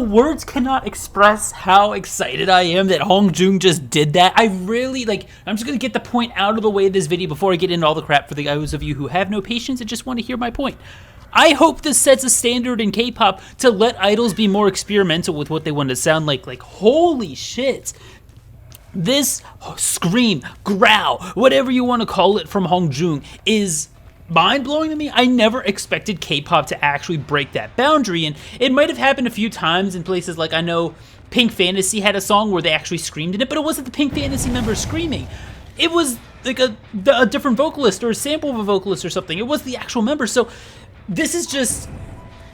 words cannot express how excited I am that HongJoong just did that. I really, I'm just going to get the point out of the way of this video before I get into all the crap for the those of you who have no patience and just want to hear my point. I hope this sets a standard in K-pop to let idols be more experimental with what they want to sound like. Like, holy shit. This scream, growl, whatever you want to call it from HongJoong is mind-blowing to me. I never expected K-pop to actually break that boundary, and it might have happened a few times in places like, I know Pink Fantasy had a song where they actually screamed in it, but it wasn't the Pink Fantasy members screaming. It was like a different vocalist or a sample of a vocalist or something. It was the actual members. So this is just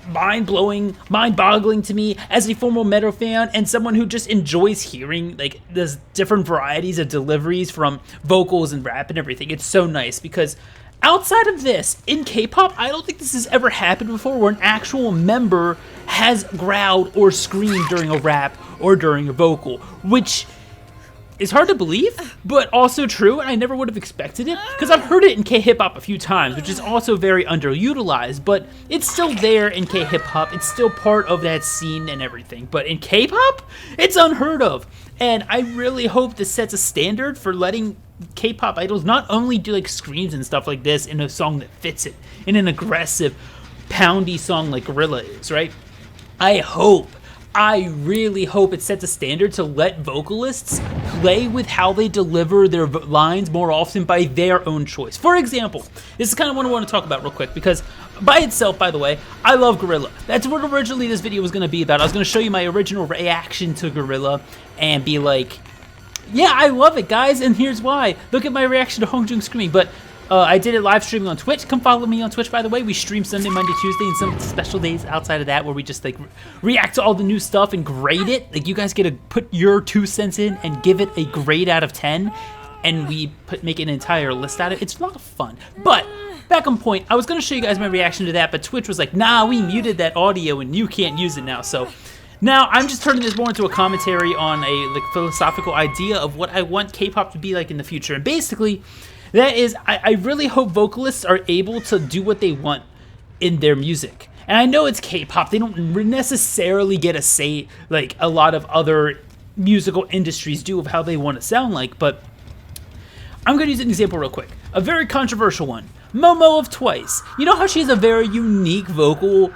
mind-blowing, mind-boggling to me as a former metal fan and someone who just enjoys hearing like there's different varieties of deliveries from vocals and rap and everything. It's so nice because outside of this, in K-pop, I don't think this has ever happened before where an actual member has growled or screamed during a rap or during a vocal, which is hard to believe, but also true, and I never would have expected it, because I've heard it in K-hip-hop a few times, which is also very underutilized, but it's still there in K-hip-hop, it's still part of that scene and everything, but in K-pop, it's unheard of, and I really hope this sets a standard for letting K-pop idols not only do like screams and stuff like this in a song that fits it, in an aggressive, poundy song like Guerrilla is, right? I really hope it sets a standard to let vocalists play with how they deliver their lines more often by their own choice. For example, this is kind of what I want to talk about real quick because by itself, by the way, I love Guerrilla. That's what originally this video was going to be about. I was going to show you my original reaction to Guerrilla and be like, yeah, I love it, guys, and here's why. Look at my reaction to HongJoong screaming, but I did it live streaming on Twitch. Come follow me on Twitch, by the way. We stream Sunday, Monday, Tuesday, and some special days outside of that where we just like react to all the new stuff and grade it. Like you guys get to put your 2 cents in and give it a grade out of 10, and we make an entire list out of it. It's a lot of fun. But back on point, I was going to show you guys my reaction to that, but Twitch was like, nah, we muted that audio and you can't use it now. So now I'm just turning this more into a commentary on a philosophical idea of what I want K-pop to be like in the future. And basically, that is, I really hope vocalists are able to do what they want in their music. And I know it's K-pop, they don't necessarily get a say like a lot of other musical industries do of how they want to sound like, but I'm going to use an example real quick. A very controversial one. Momo of Twice. You know how she has a very unique vocal,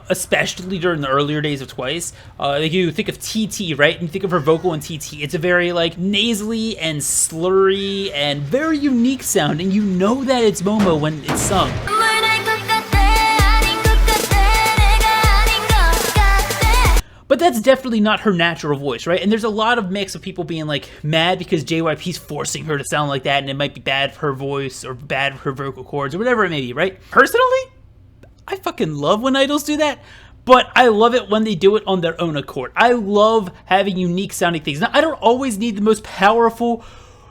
especially during the earlier days of Twice? Like you think of TT, right? And you think of her vocal in TT. It's a very like nasally and slurry and very unique sound, and you know that it's Momo when it's sung. But that's definitely not her natural voice, right? And there's a lot of mix of people being like mad because JYP's forcing her to sound like that and it might be bad for her voice or bad for her vocal cords or whatever it may be, right? Personally, I fucking love when idols do that, but I love it when they do it on their own accord. I love having unique sounding things. Now, I don't always need the most powerful,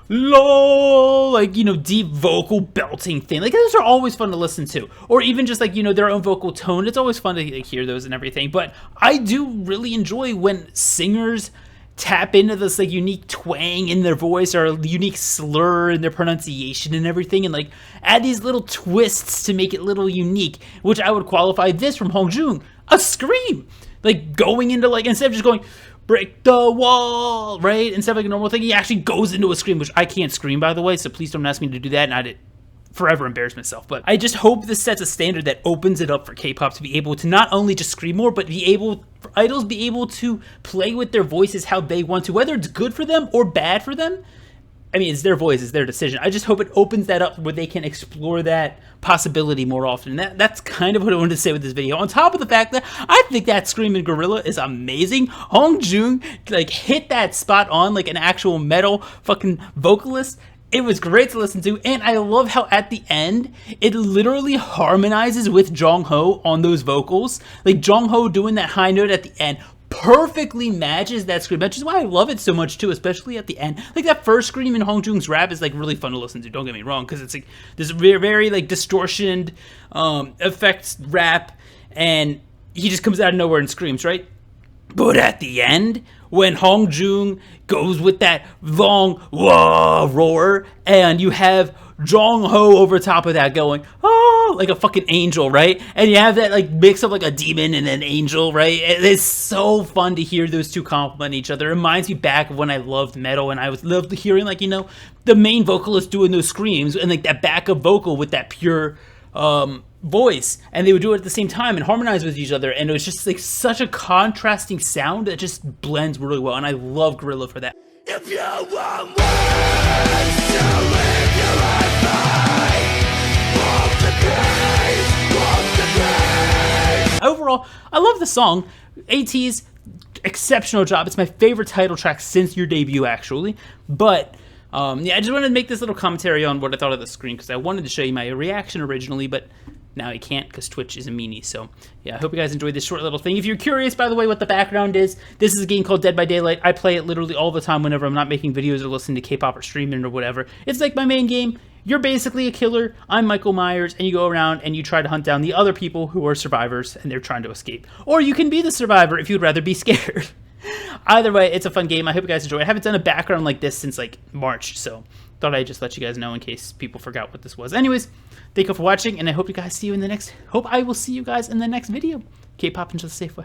deep vocal belting thing. Like, those are always fun to listen to. Or even just, their own vocal tone. It's always fun to hear those and everything. But I do really enjoy when singers tap into this, unique twang in their voice or a unique slur in their pronunciation and everything. And, add these little twists to make it a little unique. Which I would qualify this from HongJoong. A scream! Going into, instead of just going, break the wall, right? Instead of a normal thing, he actually goes into a scream, which I can't scream, by the way, so please don't ask me to do that, and I'd forever embarrass myself. But I just hope this sets a standard that opens it up for K-pop to be able to not only just scream more, but for idols be able to play with their voices how they want to, whether it's good for them or bad for them. I mean, it's their voice, it's their decision. I just hope it opens that up where they can explore that possibility more often. That's kind of what I wanted to say with this video. On top of the fact that I think that scream in Guerrilla is amazing. HongJoong, hit that spot on like an actual metal fucking vocalist. It was great to listen to, and I love how at the end, it literally harmonizes with Jongho on those vocals. Jongho doing that high note at the end perfectly matches that scream, which is why I love it so much too, especially at the end. That first scream in HongJoong's rap is really fun to listen to, don't get me wrong, because it's this very distortioned effects rap, and he just comes out of nowhere and screams, right? But at the end, when HongJoong goes with that long roar, and you have Jongho over top of that going, oh, oh, like a fucking angel, right? And you have that like mix of like a demon and an angel, right? It's so fun to hear those two compliment each other. It reminds me back of when I loved metal and I loved hearing like, you know, the main vocalist doing those screams and like that backup vocal with that pure voice, and they would do it at the same time and harmonize with each other, and it was just like such a contrasting sound that just blends really well, and I love Guerrilla for that. If you want words to live your life by, overall, I love the song. AT's exceptional job. It's my favorite title track since your debut, actually. But yeah, I just wanted to make this little commentary on what I thought of the screen because I wanted to show you my reaction originally, but now I can't because Twitch is a meanie. So yeah, I hope you guys enjoyed this short little thing. If you're curious, by the way, what the background is, this is a game called Dead by Daylight. I play it literally all the time whenever I'm not making videos or listening to K-pop or streaming or whatever. It's like my main game. You're basically a killer. I'm Michael Myers, and you go around and you try to hunt down the other people who are survivors and they're trying to escape. Or you can be the survivor if you'd rather be scared. Either way, it's a fun game. I hope you guys enjoy it. I haven't done a background like this since like March, so thought I'd just let you guys know in case people forgot what this was. Anyways, thank you for watching, and I hope I will see you guys in the next video. K-pop into the safe way.